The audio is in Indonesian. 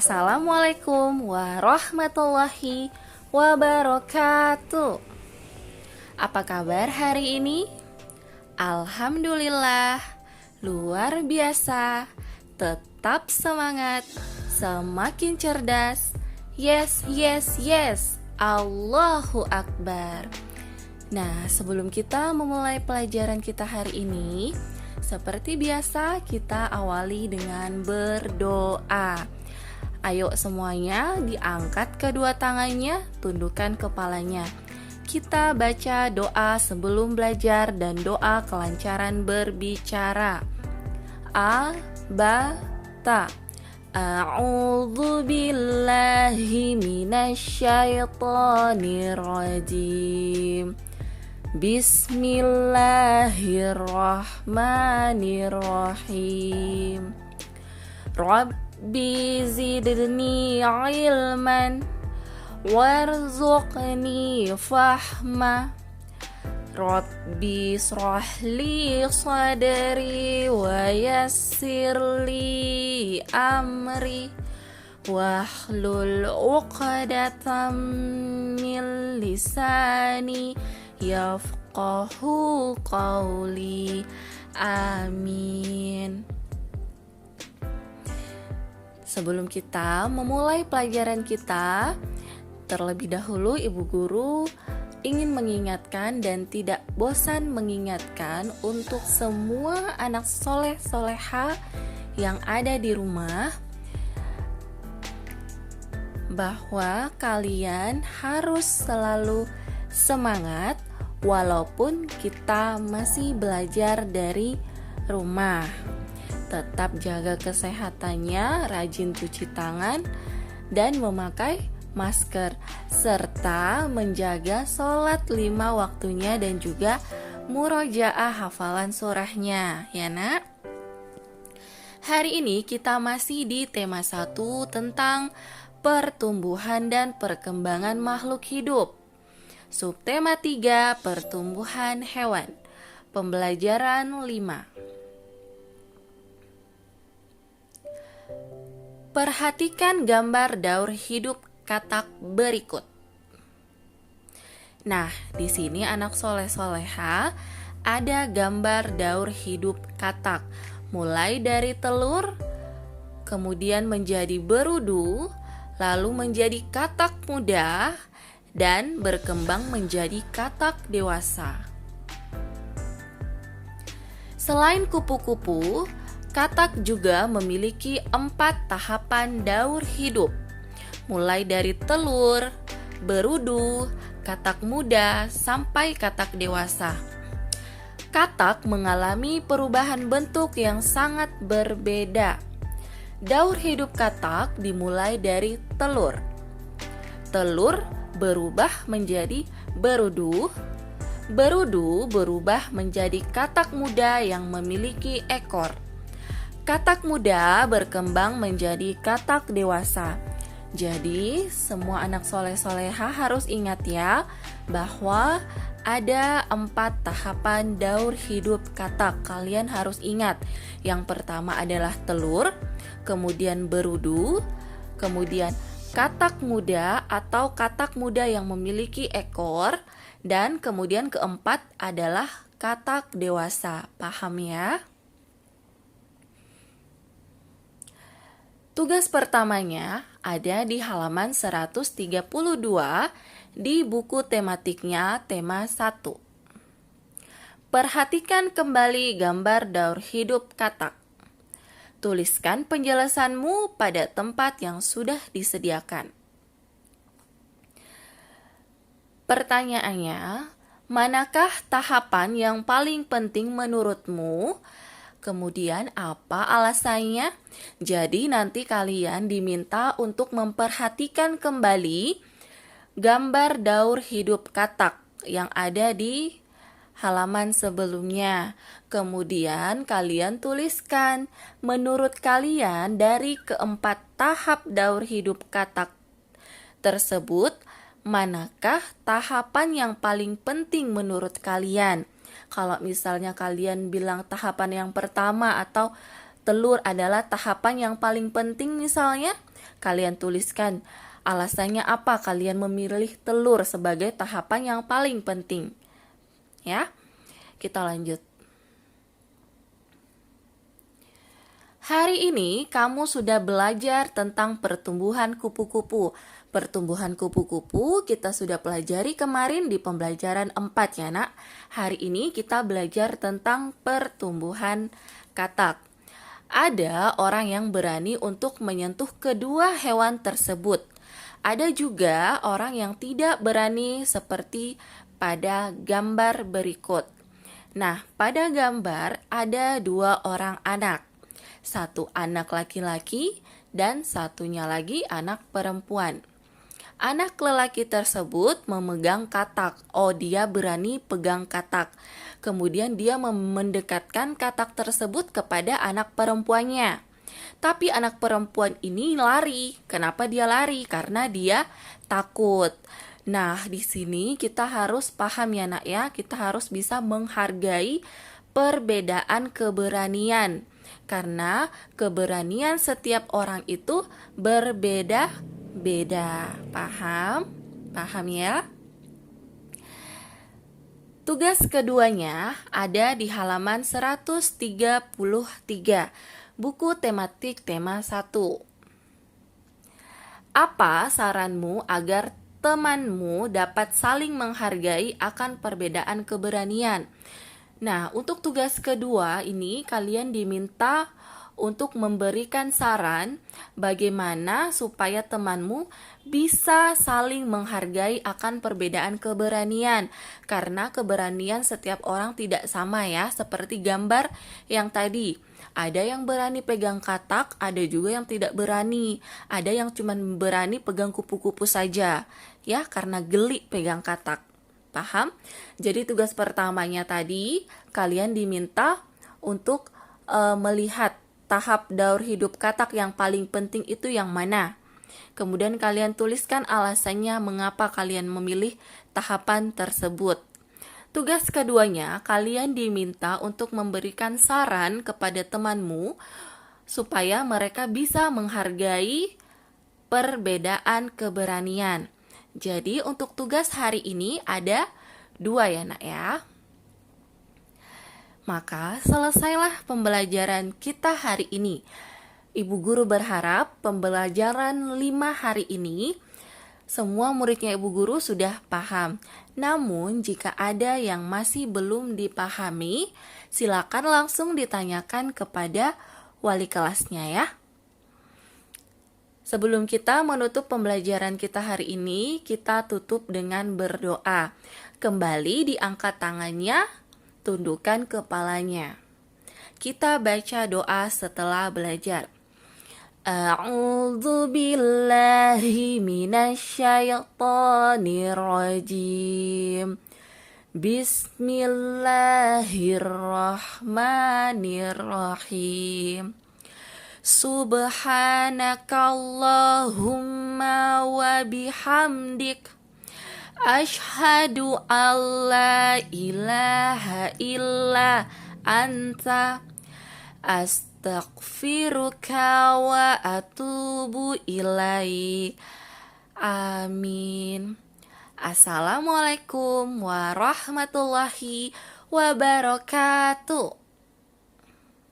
Assalamualaikum warahmatullahi wabarakatuh. Apa kabar hari ini? Alhamdulillah, luar biasa. Tetap semangat, semakin cerdas. Yes, yes, yes. Allahu Akbar. Nah, sebelum kita memulai pelajaran kita hari ini, seperti biasa kita awali dengan berdoa. Ayo semuanya diangkat kedua tangannya, tundukkan kepalanya. Kita baca doa sebelum belajar dan doa kelancaran berbicara. Ta. A'udzu billahi minasyaitonir rajim. Bismillahirrahmanirrahim. Rabbi zidni ilman warzuqni fahma. Rabbi shrahli sadri wa yassirli amri wahlul 'uqdatam min lisani yafqahu qawli. Amin. Sebelum kita memulai pelajaran kita, terlebih dahulu Ibu Guru ingin mengingatkan dan tidak bosan mengingatkan untuk semua anak soleh-soleha yang ada di rumah bahwa kalian harus selalu semangat walaupun kita masih belajar dari rumah. Tetap jaga kesehatannya, rajin cuci tangan dan memakai masker, serta menjaga sholat 5 waktunya dan juga murojaah hafalan surahnya, ya nak? Hari ini kita masih di tema 1 tentang pertumbuhan dan perkembangan makhluk hidup. Subtema 3, pertumbuhan hewan. Pembelajaran 5. Perhatikan gambar daur hidup katak berikut. Nah, di sini anak soleh-soleha ada gambar daur hidup katak. Mulai dari telur, kemudian menjadi berudu, lalu menjadi katak muda, dan berkembang menjadi katak dewasa. Selain kupu-kupu, katak juga memiliki 4 tahapan daur hidup, mulai dari telur, berudu, katak muda, sampai katak dewasa. Katak mengalami perubahan bentuk yang sangat berbeda. Daur hidup katak dimulai dari telur. Telur berubah menjadi berudu. Berudu berubah menjadi katak muda yang memiliki ekor. Katak muda berkembang menjadi katak dewasa. Jadi semua anak soleh-soleha harus ingat ya, bahwa ada 4 tahapan daur hidup katak. Kalian harus ingat. Yang pertama adalah telur, kemudian berudu, kemudian katak muda atau katak muda yang memiliki ekor, dan kemudian keempat adalah katak dewasa. Paham ya? Tugas pertamanya ada di halaman 132 di buku tematiknya tema 1. Perhatikan kembali gambar daur hidup katak. Tuliskan penjelasanmu pada tempat yang sudah disediakan. Pertanyaannya, manakah tahapan yang paling penting menurutmu? Kemudian apa alasannya? Jadi nanti kalian diminta untuk memperhatikan kembali gambar daur hidup katak yang ada di halaman sebelumnya. Kemudian kalian tuliskan, menurut kalian dari keempat tahap daur hidup katak tersebut, manakah tahapan yang paling penting menurut kalian? Kalau misalnya kalian bilang tahapan yang pertama atau telur adalah tahapan yang paling penting misalnya, Kalian tuliskan alasannya apa kalian memilih telur sebagai tahapan yang paling penting. Ya, kita lanjut. Hari ini kamu sudah belajar tentang pertumbuhan kupu-kupu. Pertumbuhan kupu-kupu kita sudah pelajari kemarin di pembelajaran 4 ya nak. Hari ini kita belajar tentang pertumbuhan katak. Ada orang yang berani untuk menyentuh kedua hewan tersebut. Ada juga orang yang tidak berani seperti pada gambar berikut. Nah, pada gambar ada 2 orang anak. Satu anak laki-laki dan satunya lagi anak perempuan. Anak lelaki tersebut memegang katak. Oh, dia berani pegang katak. Kemudian dia mendekatkan katak tersebut kepada anak perempuannya. Tapi anak perempuan ini lari. Kenapa dia lari? Karena dia takut. Nah, di sini kita harus paham ya nak ya. Kita harus bisa menghargai perbedaan keberanian. Karena keberanian setiap orang itu berbeda-beda. Paham? Paham ya? Tugas keduanya ada di halaman 133, buku tematik tema 1. Apa saranmu agar temanmu dapat saling menghargai akan perbedaan keberanian? Nah, untuk tugas kedua ini kalian diminta untuk memberikan saran bagaimana supaya temanmu bisa saling menghargai akan perbedaan keberanian. Karena keberanian setiap orang tidak sama ya, seperti gambar yang tadi. Ada yang berani pegang katak, ada juga yang tidak berani. Ada yang cuma berani pegang kupu-kupu saja, ya karena geli pegang katak. Paham? Jadi tugas pertamanya tadi kalian diminta untuk melihat tahap daur hidup katak yang paling penting itu yang mana. Kemudian kalian tuliskan alasannya mengapa kalian memilih tahapan tersebut. Tugas keduanya kalian diminta untuk memberikan saran kepada temanmu supaya mereka bisa menghargai perbedaan keberanian. Jadi untuk tugas hari ini ada 2 ya nak ya. Maka selesailah pembelajaran kita hari ini. Ibu guru berharap pembelajaran 5 hari ini semua muridnya ibu guru sudah paham. Namun jika ada yang masih belum dipahami, silakan langsung ditanyakan kepada wali kelasnya ya. Sebelum kita menutup pembelajaran kita hari ini, kita tutup dengan berdoa. Kembali diangkat tangannya, tundukkan kepalanya. Kita baca doa setelah belajar. A'udzu billahi minasyaitonir rajim. Bismillahirrahmanirrahim. Subhanakallahumma wa bihamdik Ashhadu an la ilaha illa anta astaghfiruka wa atubu ilaik. Amin. Assalamualaikum warahmatullahi wabarakatuh.